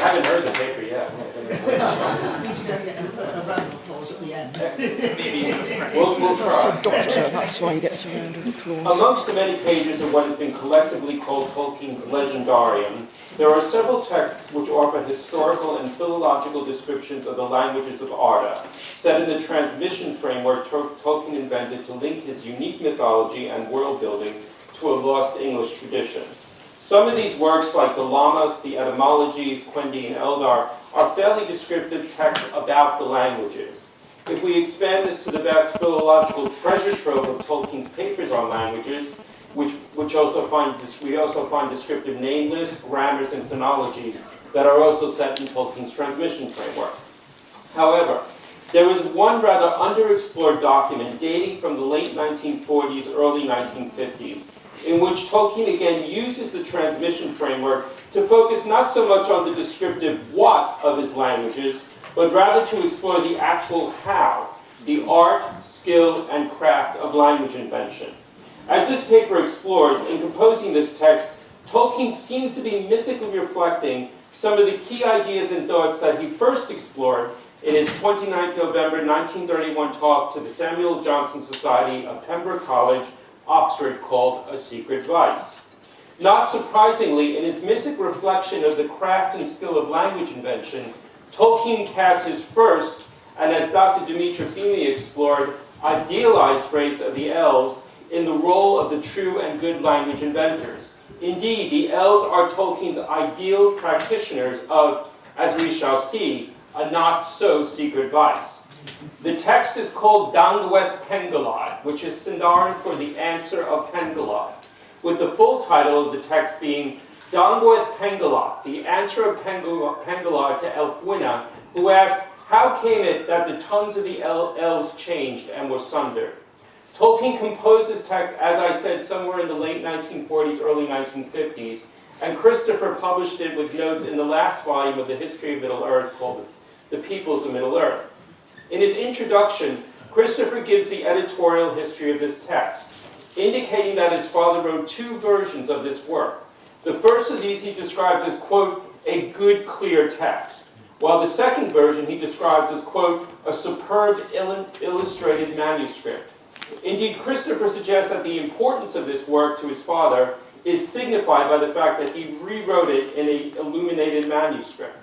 haven't heard the paper yet. We'll try. Doctor, that's why he gets a round of applause. Amongst the many pages of what has been collectively called Tolkien's Legendarium, there are several texts which offer historical and philological descriptions of the languages of Arda, set in the transmission framework Tolkien invented to link his unique mythology and world building to a lost English tradition. Some of these works, like the Lamas, the etymologies, Quendi, and Eldar, are fairly descriptive texts about the languages. If we expand this to the vast philological treasure trove of Tolkien's papers on languages, we also find descriptive name lists, grammars, and phonologies that are also set in Tolkien's transmission framework. However, there is one rather underexplored document dating from the late 1940s, early 1950s, in which Tolkien again uses the transmission framework to focus not so much on the descriptive what of his languages, but rather to explore the actual how, the art, skill, and craft of language invention. As this paper explores, in composing this text, Tolkien seems to be mythically reflecting some of the key ideas and thoughts that he first explored in his 29th November 1931 talk to the Samuel Johnson Society of Pembroke College, Oxford, called A Secret Vice. Not surprisingly, in his mythic reflection of the craft and skill of language invention, Tolkien casts his first, and as Dr. Dimitra Feeney explored, idealized race of the elves in the role of the true and good language inventors. Indeed, the elves are Tolkien's ideal practitioners of, as we shall see, a not-so-secret vice. The text is called Dangweth Pengalod, which is Sindarin for the answer of Pengalod, with the full title of the text being Dangweth Pengalod, the answer of Pengalod to Elfwine, who asked, how came it that the tongues of the elves changed and were sundered? Tolkien composed this text, as I said, somewhere in the late 1940s, early 1950s, and Christopher published it with notes in the last volume of the History of Middle-earth called The Peoples of Middle-earth. In his introduction, Christopher gives the editorial history of this text, indicating that his father wrote two versions of this work. The first of these he describes as, quote, a good, clear text, while the second version he describes as, quote, a superb illustrated manuscript. Indeed, Christopher suggests that the importance of this work to his father is signified by the fact that he rewrote it in an illuminated manuscript.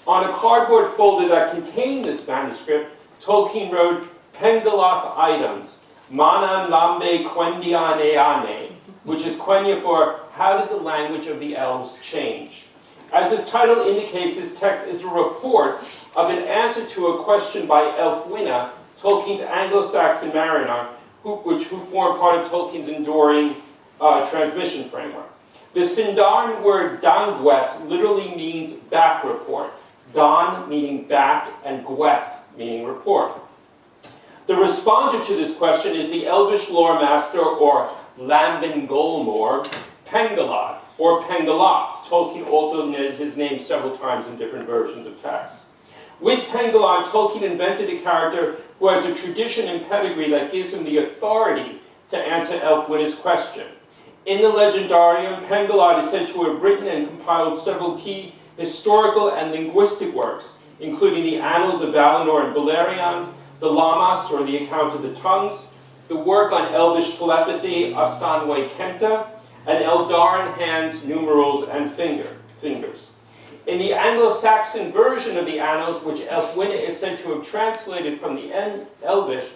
On a cardboard folder that contained this manuscript, Tolkien wrote Pengaloth items, Manan Lambe Quendian Eane, which is Quenya for How Did the Language of the Elves Change? As this title indicates, this text is a report of an answer to a question by Elfwine, Tolkien's Anglo-Saxon mariner, who formed part of Tolkien's enduring transmission framework. The Sindarin word Dangweth literally means back report. Dan meaning back, and Gweth meaning report. The responder to this question is the Elvish lore master, or Lambin Golmor, Pengalod, or Pengaloth. Tolkien alternated his name several times in different versions of text. With Pengalod, Tolkien invented a character who has a tradition and pedigree that gives him the authority to answer Elfwine's question. In the Legendarium, Pengalod is said to have written and compiled several key historical and linguistic works, including the Annals of Valinor and Beleriand, the Lamas, or the Account of the Tongues, the work on Elvish telepathy, Asanwe Kenta, and Eldarin hands, numerals, and fingers. In the Anglo-Saxon version of the Annals, which Elfwine is said to have translated from the Elvish,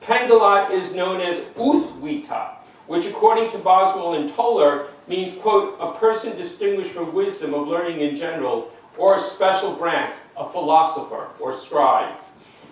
Pengalod is known as Uthwita, which according to Boswell and Toller means, quote, a person distinguished for wisdom of learning in general, or a special branch, a philosopher or scribe.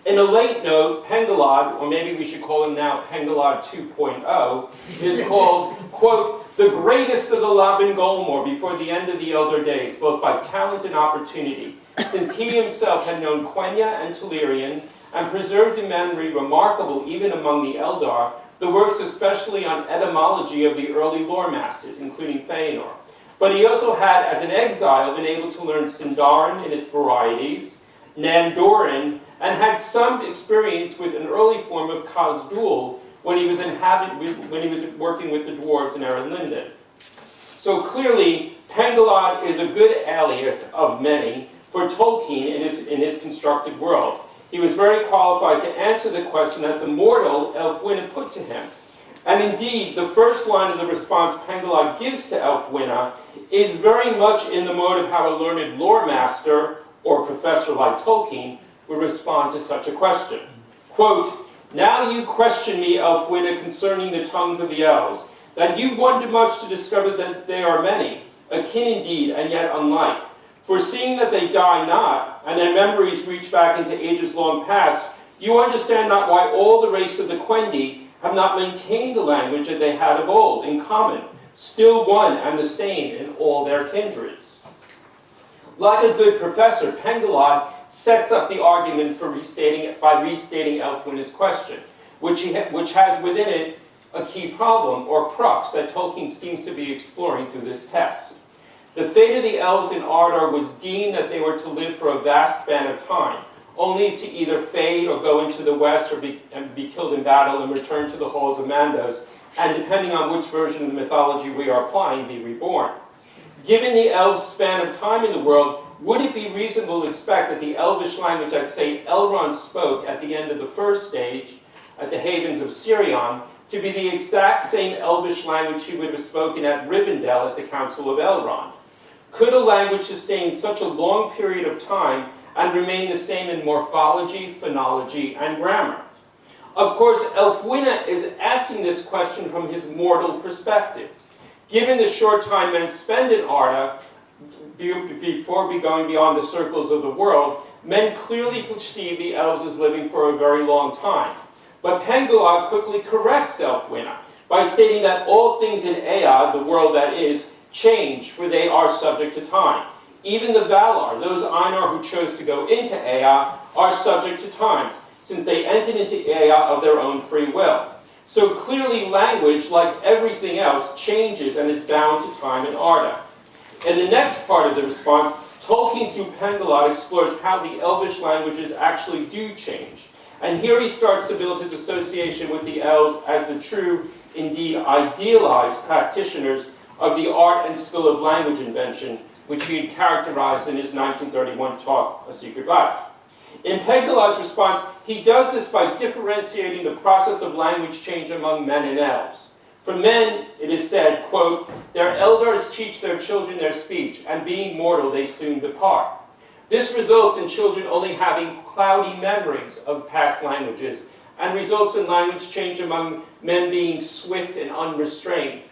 In a late note, Pengalod, or maybe we should call him now Pengalod 2.0, is called, quote, the greatest of the Labin Golmor before the end of the elder days, both by talent and opportunity, since he himself had known Quenya and Telerian, and preserved in memory remarkable even among the Eldar, the works especially on etymology of the early lore masters, including Fëanor. But he also had, as an exile, been able to learn Sindarin in its varieties, Nandoran, and had some experience with an early form of Khazd-dûl when he was working with the dwarves in Erin Linden. So clearly, Pengelod is a good alias of many for Tolkien in his constructed world. He was very qualified to answer the question that the mortal Elfwine put to him. And indeed, the first line of the response Pengelod gives to Elfwine is very much in the mode of how a learned lore master or professor like Tolkien would respond to such a question. Quote, "Now you question me, Elfwine, concerning the tongues of the elves, that you wonder much to discover that they are many, akin indeed, and yet unlike. For seeing that they die not, and their memories reach back into ages long past, you understand not why all the race of the Quendi have not maintained the language that they had of old in common, still one and the same in all their kindreds." Like a good professor, Pengelod sets up the argument for restating Elfwine's question, which has within it a key problem, or crux, that Tolkien seems to be exploring through this text. The fate of the elves in Ardor was deemed that they were to live for a vast span of time, only to either fade or go into the west and be killed in battle and return to the halls of Mandos, and depending on which version of the mythology we are applying, be reborn. Given the elves' span of time in the world, would it be reasonable to expect that the Elvish language that, say, Elrond spoke at the end of the first stage, at the havens of Sirion, to be the exact same Elvish language he would have spoken at Rivendell at the Council of Elrond? Could a language sustain such a long period of time and remain the same in morphology, phonology, and grammar? Of course, Elfwine is asking this question from his mortal perspective. Given the short time men spend in Arda, before going beyond the circles of the world, men clearly perceive the elves as living for a very long time. But Pengelod quickly corrects Elfwine by stating that all things in Ea, the world that is, change, for they are subject to time. Even the Valar, those Ainur who chose to go into Ea, are subject to times, since they entered into Ea of their own free will. So clearly language, like everything else, changes and is bound to time and Arda. In the next part of the response, Tolkien through Pengelod explores how the Elvish languages actually do change. And here he starts to build his association with the elves as the true, indeed idealized practitioners of the art and skill of language invention, which he had characterized in his 1931 talk, A Secret Life. In Pengelod's response, he does this by differentiating the process of language change among men and elves. For men, it is said, quote, "Their elders teach their children their speech, and being mortal they soon depart. This results in children only having cloudy memories of past languages, and results in language change among men being swift and unrestrained.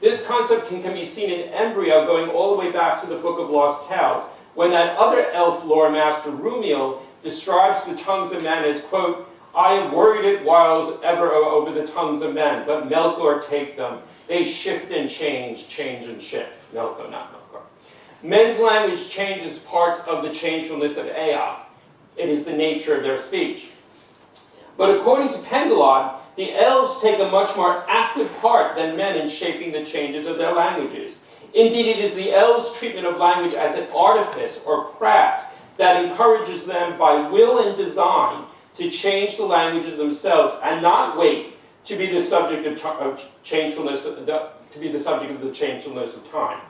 This concept can be seen in embryo going all the way back to the Book of Lost Tales, when that other elf lore master, Rumiel, describes the tongues of men as, quote, "I have worried it whiles ever over the tongues of men, but Melkor take them. They shift and change and shift." Melkor, not Melkor. Men's language change is part of the changefulness of Ea. It is the nature of their speech. But according to Pengelod, the elves take a much more active part than men in shaping the changes of their languages. Indeed, it is the elves' treatment of language as an artifice or craft that encourages them by will and design to change the languages themselves and not wait to be the subject of changefulness, to be the subject of the changefulness of time.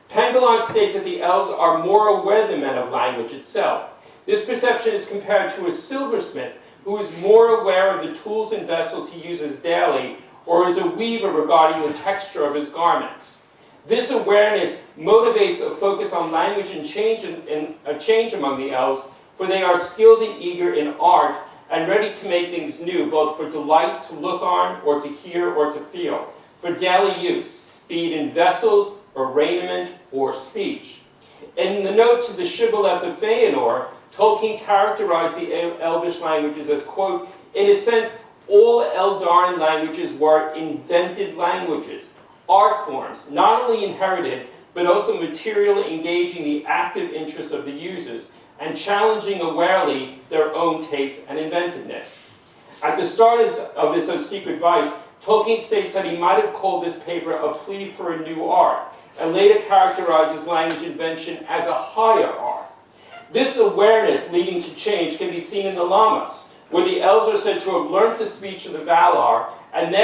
Pengelod states that the elves are more aware than men of language itself. This perception is compared to a silversmith who is more aware of the tools and vessels he uses daily, or is a weaver regarding the texture of his garments. This awareness motivates a focus on language and change among the elves, for they are skilled and eager in art and ready to make things new, both for delight to look on, or to hear, or to feel, for daily use, be it in vessels, or raiment, or speech. In the note to the Shibboleth of Feanor, Tolkien characterized the Elvish languages as, quote, "In a sense, all Eldarin languages were invented languages, art forms, not only inherited, but also materially engaging the active interests of the users, and challenging awarely their own taste and inventiveness." At the start of this Secret Vice, Tolkien states that he might have called this paper a plea for a new art, and later characterizes language invention as a higher art. This awareness leading to change can be seen in the Lamas, where the elves are said to have learnt the speech of the Valar and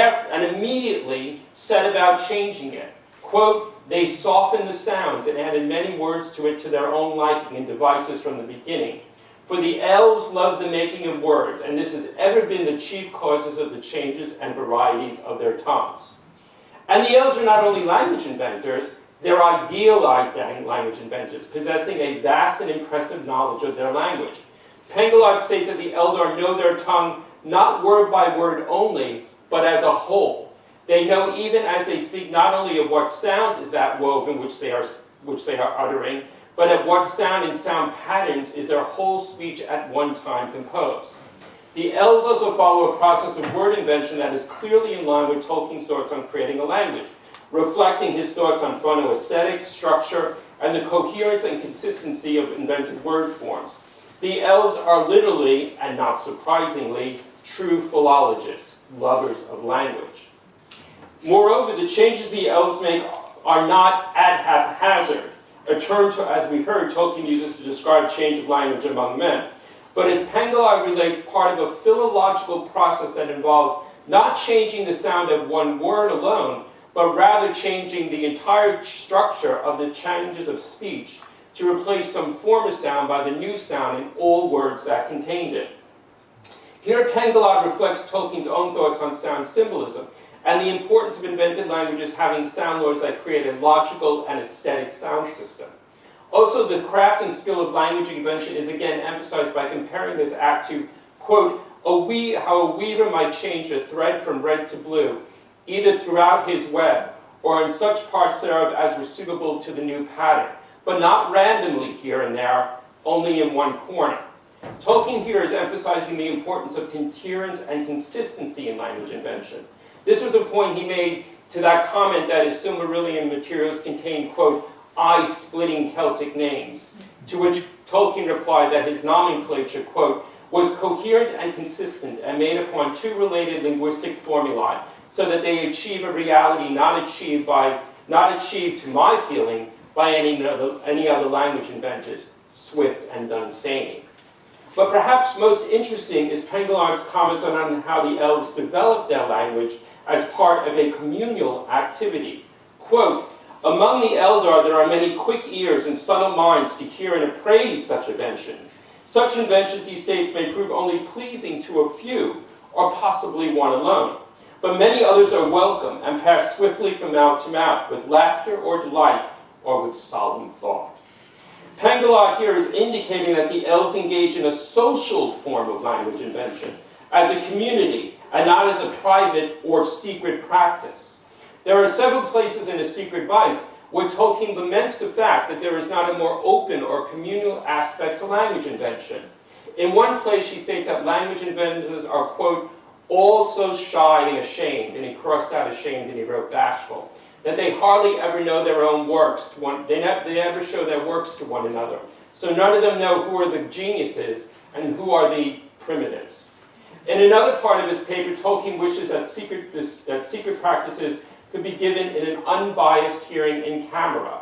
immediately set about changing it. Quote, They softened the sounds and added many words to it to their own liking and devices from the beginning. For the elves loved the making of words, and this has ever been the chief causes of the changes and varieties of their tongues. And the elves are not only language inventors, they're idealized language inventors, possessing a vast and impressive knowledge of their language. Pengelard states that the Eldar know their tongue not word by word only, but as a whole. They know even as they speak not only of what sounds is that woven which they are uttering, but at what sound and sound patterns is their whole speech at one time composed. The elves also follow a process of word invention that is clearly in line with Tolkien's thoughts on creating a language, reflecting his thoughts on phonoaesthetics, structure, and the coherence and consistency of invented word forms. The elves are literally, and not surprisingly, true philologists, lovers of language. Moreover, the changes the elves make are not at haphazard, a term, as we heard, Tolkien uses to describe change of language among men. But as Pengelard relates, part of a philological process that involves not changing the sound of one word alone, but rather changing the entire structure of the changes of speech to replace some former sound by the new sound in all words that contained it. Here Pengelard reflects Tolkien's own thoughts on sound symbolism and the importance of invented languages having sound laws that create a logical and aesthetic sound system. Also, the craft and skill of language invention is again emphasized by comparing this act to, quote, how a weaver might change a thread from red to blue, either throughout his web, or in such parts thereof as were suitable to the new pattern, but not randomly here and there, only in one corner. Tolkien here is emphasizing the importance of coherence and consistency in language invention. This was a point he made to that comment that his Silmarillion materials contained, quote, eye-splitting Celtic names, to which Tolkien replied that his nomenclature, quote, was coherent and consistent and made upon two related linguistic formulae, so that they achieve a reality not achieved to my feeling by any other language inventors, Swift and Dunsany. But perhaps most interesting is Pengelard's comments on how the elves developed their language as part of a communal activity. Quote, among the Eldar there are many quick ears and subtle minds to hear and appraise such inventions. Such inventions, he states, may prove only pleasing to a few, or possibly one alone. But many others are welcome and pass swiftly from mouth to mouth, with laughter or delight, or with solemn thought. Pengelard here is indicating that the elves engage in a social form of language invention, as a community, and not as a private or secret practice. There are several places in The Secret Vice where Tolkien laments the fact that there is not a more open or communal aspect to language invention. In one place, he states that language inventors are, quote, all so shy and ashamed, and he crossed out ashamed and he wrote bashful, that they hardly ever know their own works. They never show their works to one another. So none of them know who are the geniuses and who are the primitives. In another part of his paper, Tolkien wishes that secret practices could be given in an unbiased hearing in camera.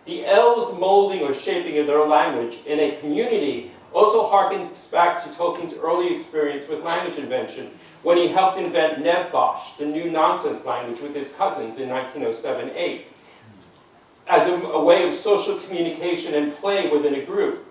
The elves' molding or shaping of their language in a community also harkens back to Tolkien's early experience with language invention, when he helped invent Nevbosh, the new nonsense language, with his cousins in 1907-8, as a way of social communication and play within a group.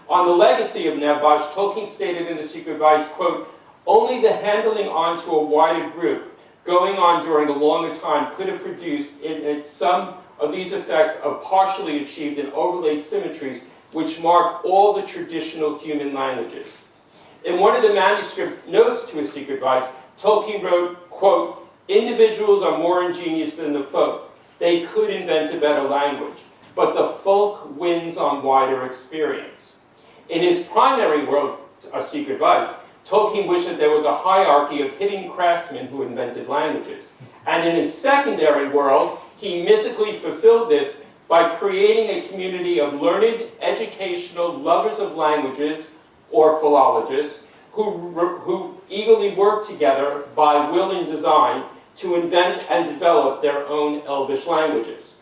On the legacy of Nevbosh, Tolkien stated in The Secret Vice, quote, only the handling on to a wider group, going on during a longer time, could have produced in it some of these effects of partially achieved and overlaid symmetries which mark all the traditional human languages. In one of the manuscript notes to his Secret Vice, Tolkien wrote, quote, individuals are more ingenious than the folk. They could invent a better language, but the folk wins on wider experience. In his primary work, A Secret Vice, Tolkien wished that there was a hierarchy of hidden craftsmen who invented languages. And in his secondary world, he mystically fulfilled this by creating a community of learned, educational lovers of languages, or philologists, who eagerly work together by will and design to invent and develop their own Elvish languages.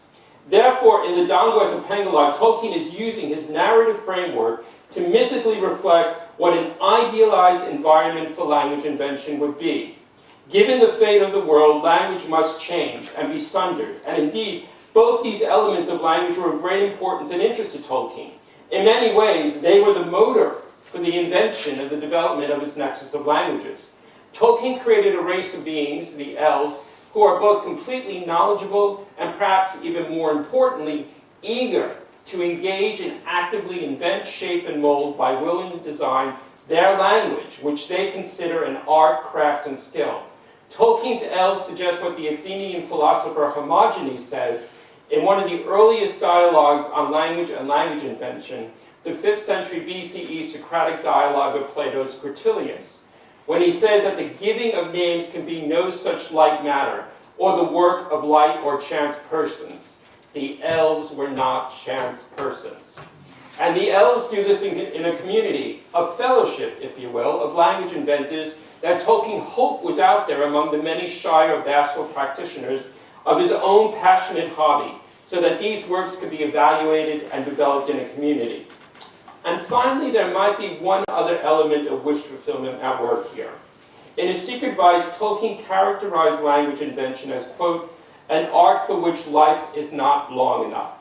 Therefore, in the Dangorth of Pengelard, Tolkien is using his narrative framework to mystically reflect what an idealized environment for language invention would be. Given the fate of the world, language must change and be sundered, and indeed, Both these elements of language were of great importance and interest to Tolkien. In many ways, they were the motor for the invention of the development of his nexus of languages. Tolkien created a race of beings, the elves, who are both completely knowledgeable and perhaps even more importantly, eager to engage and actively invent, shape, and mold by willing to design their language, which they consider an art, craft, and skill. Tolkien's elves suggest what the Athenian philosopher Hermogenes says in one of the earliest dialogues on language and language invention, the 5th century BCE Socratic dialogue of Plato's Crotilius, when he says that the giving of names can be no such light matter, or the work of light or chance persons. The elves were not chance persons. And the elves do this in a community, a fellowship, if you will, of language inventors that Tolkien hoped was out there among the many shy or bashful practitioners of his own passionate hobby, so that these works could be evaluated and developed in a community. And finally, there might be one other element of wish fulfillment at work here. In his Secret Vice, Tolkien characterized language invention as, quote, an art for which life is not long enough.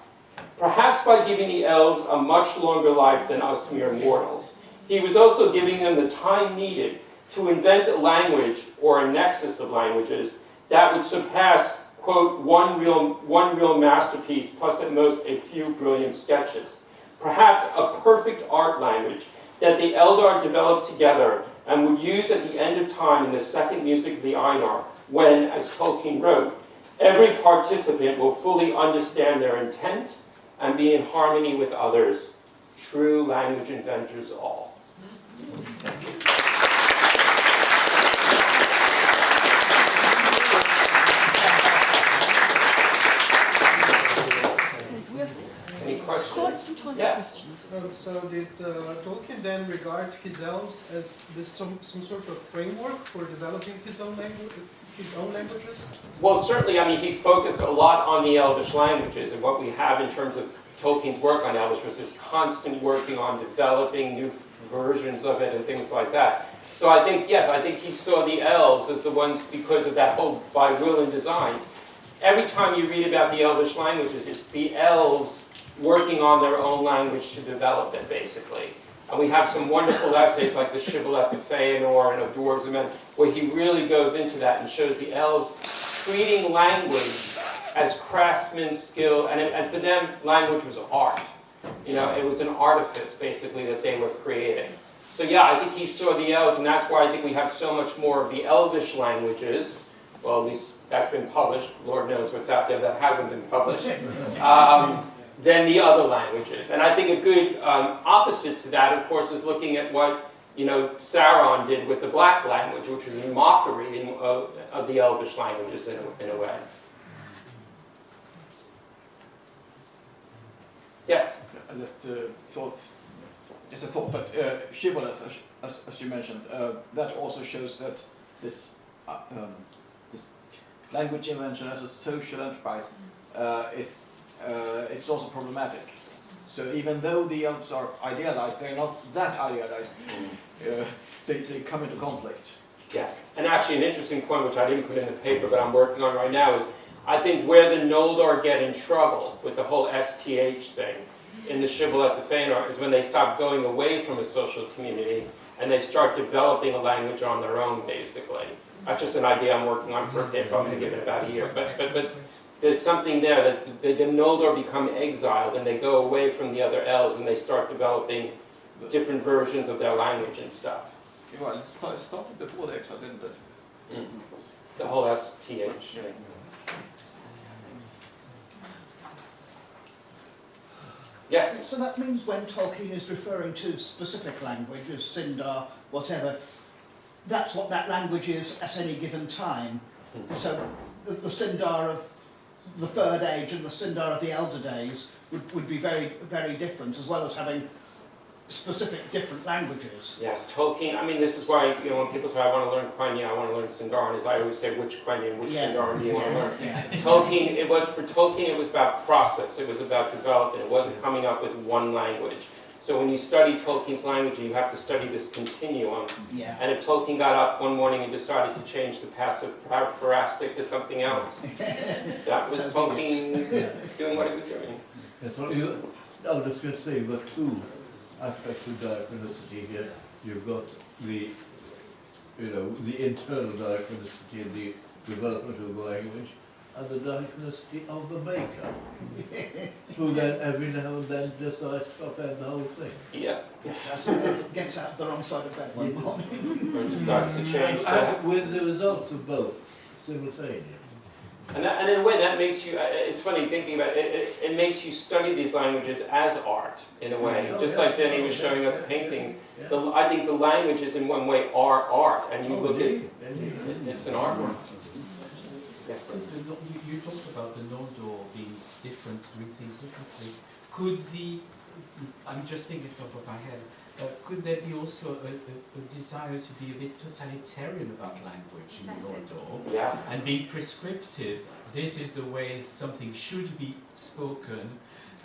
Perhaps by giving the elves a much longer life than us mere mortals, he was also giving them the time needed to invent a language or a nexus of languages that would surpass, quote, one real masterpiece plus at most a few brilliant sketches. Perhaps a perfect art language that the Eldar developed together and would use at the end of time in the second music of the Einar, when, as Tolkien wrote, every participant will fully understand their intent and be in harmony with others. True language inventors all. Thank you. Any questions? Quite some time for questions. So did Tolkien then regard his elves as this some sort of framework for developing his own languages? Well, certainly, I mean, he focused a lot on the Elvish languages, and what we have in terms of Tolkien's work on Elvish was this constant working on developing new versions of it and things like that. So I think, yes, I think he saw the elves as the ones, because of that whole by will and design. Every time you read about the Elvish languages, it's the elves working on their own language to develop it, basically. And we have some wonderful essays like the Shibboleth of Feanor and of Dwarves and Men, where he really goes into that and shows the elves treating language as craftsmen's skill, and for them, language was art. You know, it was an artifice, basically, that they were creating. So yeah, I think he saw the elves, and that's why I think we have so much more of the Elvish languages. Well, at least that's been published. Lord knows what's out there that hasn't been published. Than the other languages. And I think a good opposite to that, of course, is looking at what, you know, Sauron did with the black language, which was a mockery of the Elvish languages in a way. Yes? I just thought that Shibboleth, as you mentioned, that also shows that this language invention as a social enterprise it's also problematic. So even though the elves are idealized, they're not that idealized. They come into conflict. Yes, and actually an interesting point, which I didn't put in the paper, but I'm working on right now, is I think where the Noldor get in trouble with the whole STH thing in the Shibboleth of Feanor is when they stop going away from a social community and they start developing a language on their own, basically. That's just an idea I'm working on for a paper. I'm going to give it about a year. But there's something there that the Noldor become exiled and they go away from the other elves and they start developing different versions of their language and stuff. Well, it started before the exile, didn't it? Mm-hmm. The whole STH. Yes? So that means when Tolkien is referring to specific languages, Sindar, whatever, that's what that language is at any given time. Mm-hmm. So the Sindar of the Third Age and the Sindar of the Elder Days would be very, very different, as well as having specific different languages. Yes, Tolkien, I mean, this is why, you know, when people say, I want to learn Quenya, I want to learn Sindarin, I always say, which Quenya and which Sindarin do you want to learn? Yeah. For Tolkien, it was about process, it was about development, it wasn't coming up with one language. So when you study Tolkien's language, you have to study this continuum. Yeah. And if Tolkien got up one morning and decided to change the passive paraphrastic to something else, that was Tolkien doing what he was doing. Yes, well, I was just going to say, you've got two aspects of diachronicity here. You've got the, the internal diachronicity in the development of the language, and the diachronicity of the maker, who then every now and then decides to upend the whole thing. Yeah. Gets out the wrong side of bed one morning. Or decides to change that. And with the results of both simultaneous. And in a way, that makes you, it's funny thinking about it, it makes you study these languages as art, in a way. Oh, Just yeah. like Denny was showing us Yeah. paintings. Yeah. I think the languages, in one way, are art. And you look at Indeed. it's an artwork. Yes. You talked about the Noldor being different, doing things differently. Could I'm just thinking top of my head, could there be also a desire to be a bit totalitarian about language in Noldor? Yeah. And being prescriptive, this is the way something should be spoken,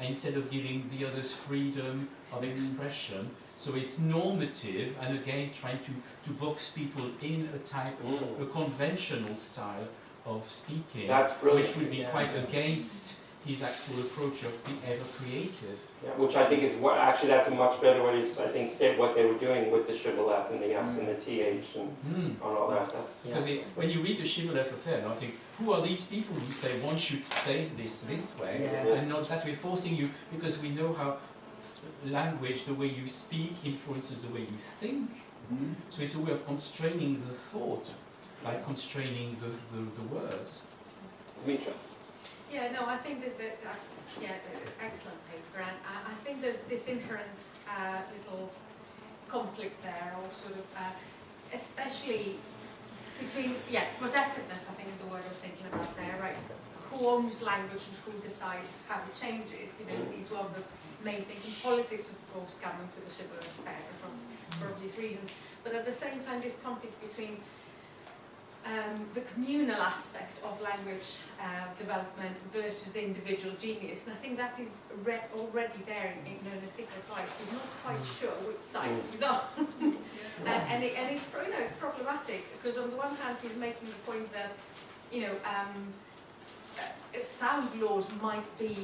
instead of giving the others freedom of expression. So it's normative, and again trying to box people in a type, a conventional style of speaking, That's brilliant. which would be quite against his actual approach of being ever creative. Yeah, which I think is what, actually that's a much better way to, I think, say what they were doing with the shibboleth and the S and the TH and on all that. Because when you read the Shibboleth Affair, and I think, who are these people who say one should say this way, Yeah. and not that we're forcing you, because we know how language, the way you speak, influences the way you think. So it's a way of constraining the thought by constraining the words. Mitra. Yeah, no, I think there's excellent paper, and I think there's this inherent little conflict there, or sort of, especially between, possessiveness, I think is the word I was thinking about there, right? Who owns language and who decides how it changes, these are one of the main things. And politics, of course, come into the Shibboleth Affair for obvious reasons, but at the same time, this conflict between the communal aspect of language development versus the individual genius, and I think that is already there in the Secret Vice. He's not quite sure which side he's on, and it's problematic because on the one hand he's making the point that sound laws might be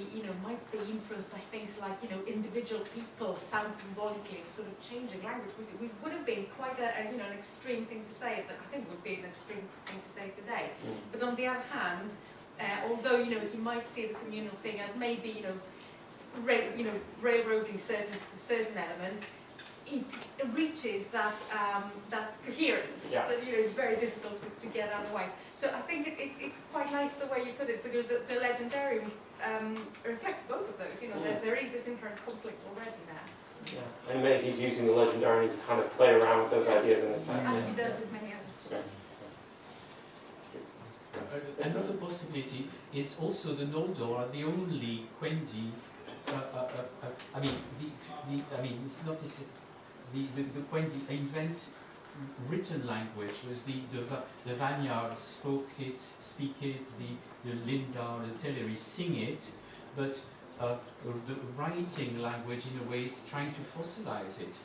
influenced by things like individual people sound symbolically, sort of changing language, which would have been quite an extreme thing to say, but I think would be an extreme thing to say today. But on the other hand, although he might see the communal thing as maybe railroading certain elements, it reaches that coherence that is very difficult to get otherwise. So I think it's quite nice the way you put it, because the legendarium reflects both of those. There is this inherent conflict already there. Yeah. And maybe he's using the legendarium to kind of play around with those ideas in his head. As he does with many others. Yeah. Another possibility is also the Noldor are the only Quendi. It's not this. The Quendi invent written language, was the Vanyar speak it, the Lindar, the Teleri sing it, but the writing language in a way is trying to fossilize it.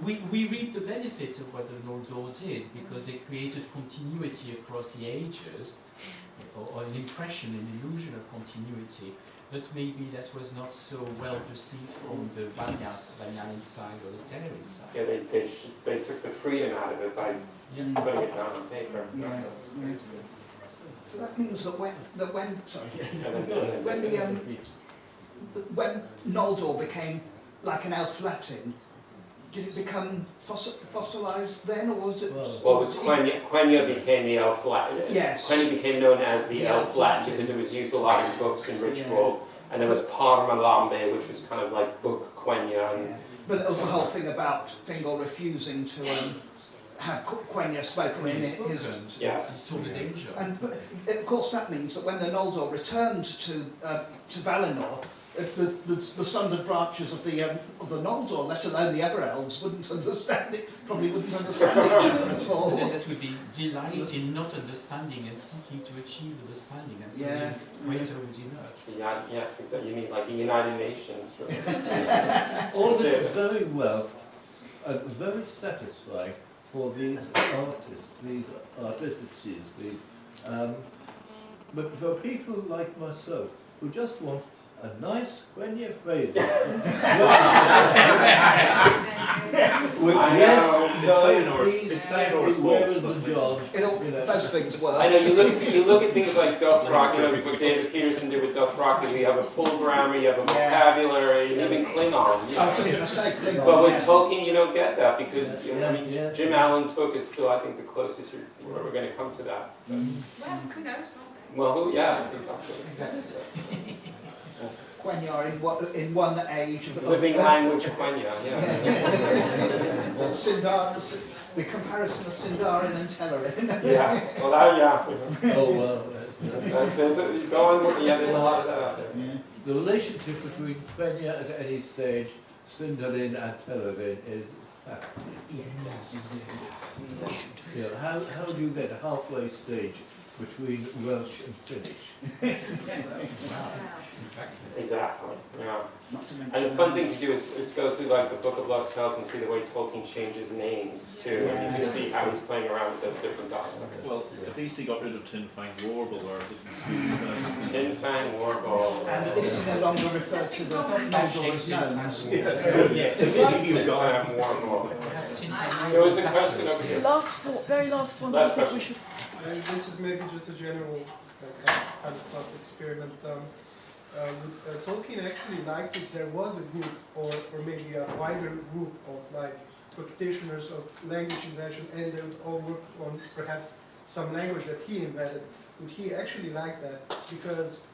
We reap the benefits of what the Noldor did, because they created continuity across the ages, or an impression, an illusion of continuity. But maybe that was not so well perceived from the Vanyan side or the Teleri side. Yeah, they took the freedom out of it by putting it down on paper. So that means that when Noldor became like an Elf Latin, did it become fossilized then, or was it? Well, it was Quenya became the Elf Latin. Yes. Quenya became known as the Elf Elf Latin Latin. because it was used a lot in books and ritual. And there was Parmalambe, which was kind of like book Quenya. And But there was the whole thing about Fingal refusing to have Quenya spoken in his. Yeah. He saw the danger. And but of course that means that when the Noldor returned to Valinor, the sundered branches of the Noldor, let alone the other elves, wouldn't understand it. Probably wouldn't understand each other at all. That would be delight in not understanding and seeking to achieve understanding, and something greater would emerge. yes, exactly. You mean like the United Nations? all this is very well and very satisfying for these artists, these artifices, but for people like myself who just want a nice Quenya phrase. With yes, it's very Norse where is waltz, the job? Those things work. I know you look at things like Dothraki, you know, what David Peterson did with Dothraki. You have a full grammar, you have a vocabulary, even Klingon. I was just going to say Klingon. But with yes. Tolkien, you don't get that because you know, I mean, Yeah. Jim Allen's book is still, I think, the closest we're going to come to that. Well, who knows? Well, yeah, exactly. Quenya in one age of Living language Quenya, yeah. Sindar, the comparison of Sindarin and Telerin. Yeah, well, that, yeah. Oh, well, There's a lot of that out there. Yeah. the relationship between Quenya at any stage, Sindarin and Telerin is fascinating. Yeah, how do you get a halfway stage between Welsh and Finnish? Exactly, yeah. Not to mention And the fun thing to do is go through like the Book of Lost Tales and see the way Tolkien changes names too, and you can see how he's playing around with those different dialects. Well, at least he got rid of Tin Fang Warble, or Tin Fang Warble. And at least he no longer referred to the Noldor as gnomes. Tin Fang Warble. There was a question over here. Last thought, very last one. Last I think we question. should. And this is maybe just a general kind of thought experiment. Tolkien actually liked if there was a group, or maybe a wider group of like practitioners of language invention, and they would all work on perhaps some language that he invented. Would he actually like that? Because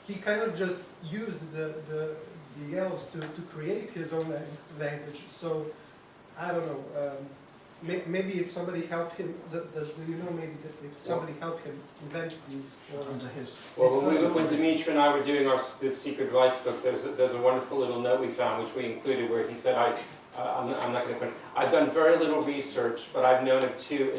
he kind of just used the elves to create his own language. So I don't know. Maybe if somebody helped him, do you know maybe that if somebody helped him invent these? Or Under his. Well, when Dimitri and I were doing the Secret Advice book, there's a wonderful little note we found, which we included, where he said, I'm not going to put. I've done very little research, but I've known of two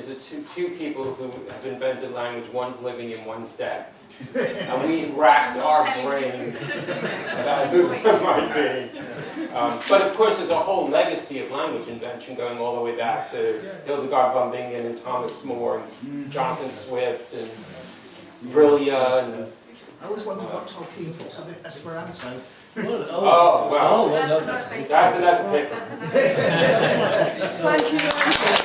people who have invented language. One's living and one's dead. And we racked our brains about who it might be. But of course, there's a whole legacy of language invention going all the way back to Hildegard von Bingen and Thomas More and Jonathan Swift and Brillia and. I always wondered what Tolkien thought of Esperanto. Well, Oh, well. well, That's no, another thing. That's a pick. That's another thing. Thank you very much.